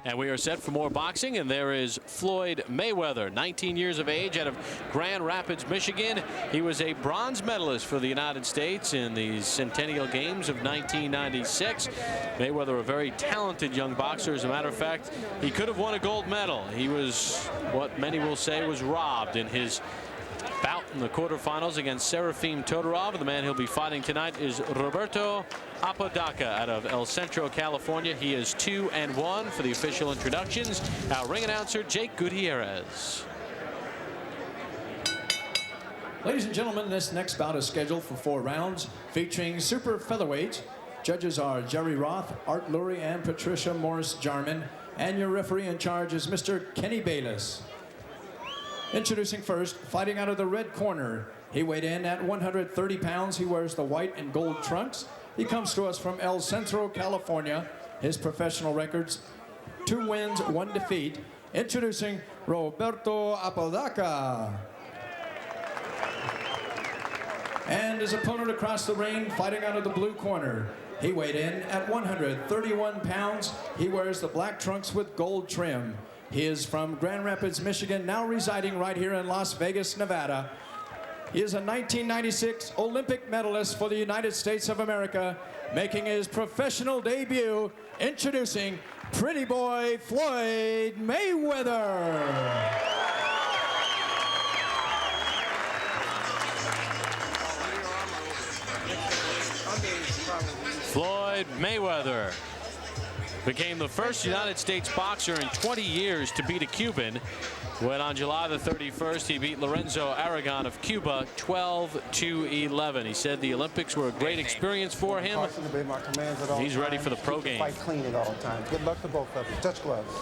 And we are set for more boxing, and there is Floyd Mayweather, 19 years of age, out of Grand Rapids, Michigan. He was a bronze medalist for the United States in the Centennial Games of 1996. Mayweather, a very talented young boxer. As a matter of fact, he could have won a gold medal. He was what many will say was robbed in his bout in the quarterfinals against Serafim Todorov. The man he'll be fighting tonight is Roberto Apodaca out of El Centro, California. He is 2-1 for the official introductions. Our ring announcer, Jake Gutierrez. Ladies and gentlemen, this next bout is scheduled for 4 rounds, featuring super featherweights. Judges are Jerry Roth, Art Lurie, and Patricia Morris-Jarman. And your referee in charge is Mr. Kenny Bayless. Introducing first, fighting out of the red corner. He weighed in at 130 pounds. He wears the white and gold trunks. He comes to us from El Centro, California. His professional records, 2 wins, 1 defeat. Introducing Roberto Apodaca. And his opponent across the ring, fighting out of the blue corner. He weighed in at 131 pounds. He wears the black trunks with gold trim. He is from Grand Rapids, Michigan, now residing right here in Las Vegas, Nevada. He is a 1996 Olympic medalist for the United States of America, making his professional debut, introducing Pretty Boy Floyd Mayweather. Floyd Mayweather became the first United States boxer in 20 years to beat a Cuban when on July the 31st he beat Lorenzo Aragon of Cuba 12-11. He said the Olympics were a great experience for him. He's ready for the pro game. Fight clean at all times. Good luck to both of you. Touch gloves.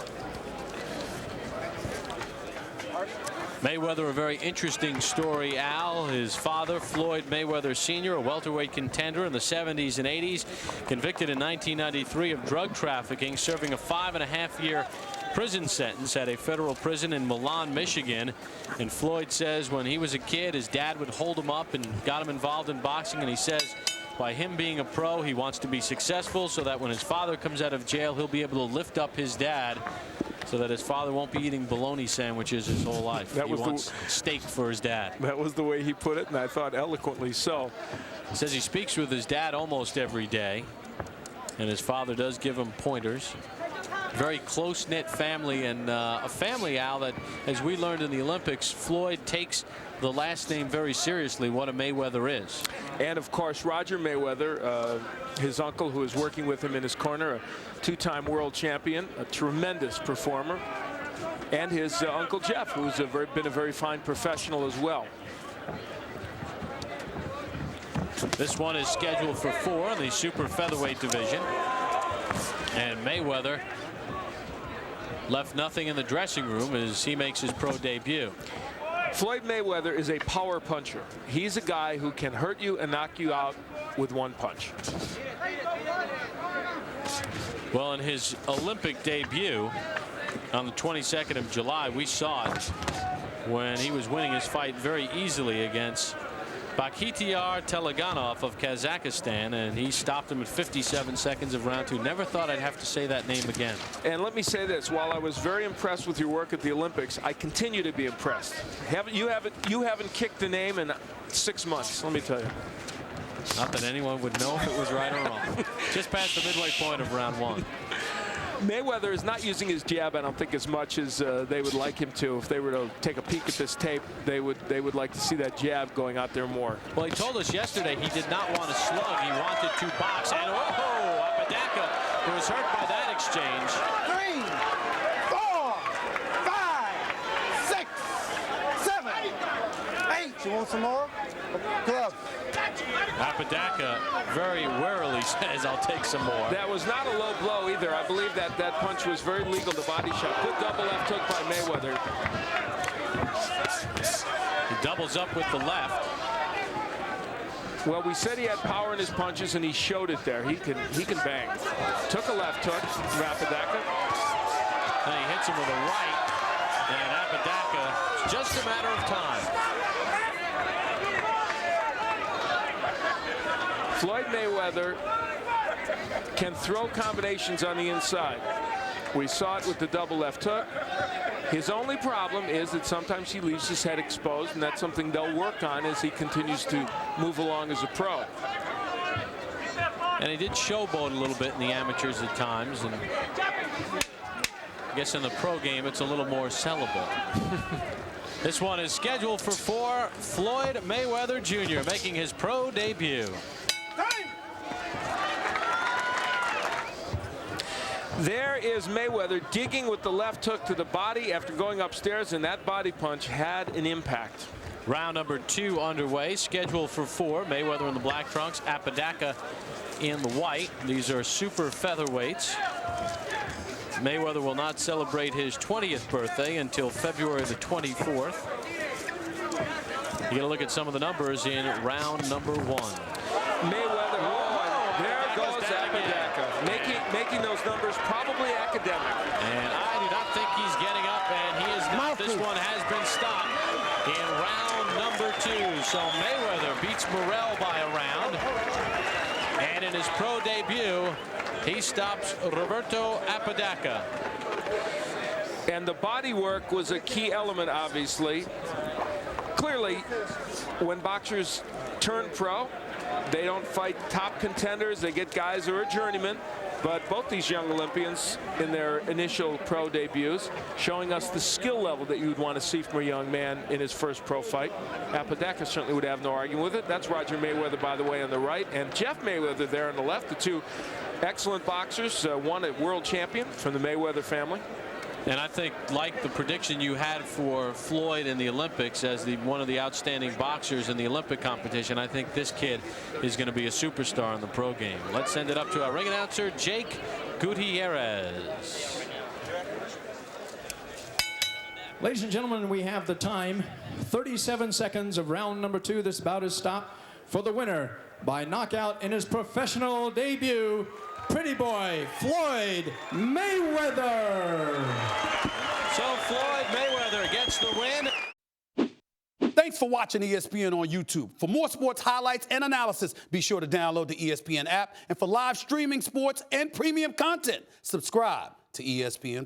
Mayweather, a very interesting story, Al. His father, Floyd Mayweather Sr., a welterweight contender in the 70s and 80s, convicted in 1993 of drug trafficking, serving a 5.5-year prison sentence at a federal prison in Milan, Michigan. And Floyd says when he was a kid, his dad would hold him up and got him involved in boxing. And he says by him being a pro, he wants to be successful so that when his father comes out of jail, he'll be able to lift up his dad, so that his father won't be eating bologna sandwiches his whole life. He wants steak for his dad. That was the way he put it, and I thought eloquently so. He says he speaks with his dad almost every day, and his father does give him pointers. Very close-knit family, and a family, Al, that, as we learned in the Olympics, Floyd takes the last name very seriously, what a Mayweather is. And, of course, Roger Mayweather, his uncle, who is working with him in his corner, a 2-time world champion, a tremendous performer, and his Uncle Jeff, who's been a very fine professional as well. This one is scheduled for 4 in the super featherweight division, and Mayweather left nothing in the dressing room as he makes his pro debut. Floyd Mayweather is a power puncher. He's a guy who can hurt you and knock you out with 1 punch. Well, in his Olympic debut on the 22nd of July, we saw it when he was winning his fight very easily against Bakhtiar Teleganov of Kazakhstan, and he stopped him at 57 seconds of round 2. Never thought I'd have to say that name again. And let me say this, while I was very impressed with your work at the Olympics, I continue to be impressed. You haven't kicked the name in 6 months, let me tell you. Not that anyone would know if it was right or wrong. Just past the midway point of round 1. Mayweather is not using his jab, I don't think, as much as they would like him to. If they were to take a peek at this tape, they would like to see that jab going out there more. Well, he told us yesterday he did not want to slug. He wanted to box. And oh, Apodaca was hurt by that exchange. 3, 4, 5, 6, 7, 8. You want some more? Glove. Apodaca very warily says, I'll take some more. That was not a low blow either. I believe that punch was very legal, the body shot. Good double left hook by Mayweather. He doubles up with the left. Well, we said he had power in his punches, and he showed it there. He can bang. Took a left hook, Apodaca. And he hits him with a right. And Apodaca, it's just a matter of time. Floyd Mayweather can throw combinations on the inside. We saw it with the double left hook. His only problem is that sometimes he leaves his head exposed, and that's something they'll work on as he continues to move along as a pro. And he did showboat a little bit in the amateurs at times, and I guess in the pro game it's a little more sellable. This one is scheduled for 4. Floyd Mayweather Jr. making his pro debut. There is Mayweather digging with the left hook to the body after going upstairs, and that body punch had an impact. Round number 2 underway, scheduled for 4. Mayweather in the black trunks, Apodaca in the white. These are super featherweights. Mayweather will not celebrate his 20th birthday until February the 24th. You got to look at some of the numbers in round number 1. Mayweather, there goes Apodaca, making those numbers probably academic. And I do not think he's getting up, and he is not. This one has been stopped in round number 2. So Mayweather beats Morrell by a round. And in his pro debut, he stops Roberto Apodaca. And the body work was a key element, obviously. Clearly, when boxers turn pro, they don't fight top contenders. They get guys who are journeymen. But both these young Olympians in their initial pro debuts showing us the skill level that you would want to see from a young man in his first pro fight. Apodaca certainly would have no argument with it. That's Roger Mayweather, by the way, on the right, and Jeff Mayweather there on the left. The two excellent boxers, one a world champion from the Mayweather family. And I think, like the prediction you had for Floyd in the Olympics as one of the outstanding boxers in the Olympic competition, I think this kid is going to be a superstar in the pro game. Let's send it up to our ring announcer, Jake Gutierrez. Ladies and gentlemen, we have the time. 37 seconds of round number 2. This bout is stopped for the winner by knockout in his professional debut, Pretty Boy Floyd Mayweather. So Floyd Mayweather gets the win. Thanks for watching ESPN on YouTube. For more sports highlights and analysis, be sure to download the ESPN app. And for live streaming sports and premium content, subscribe to ESPN+.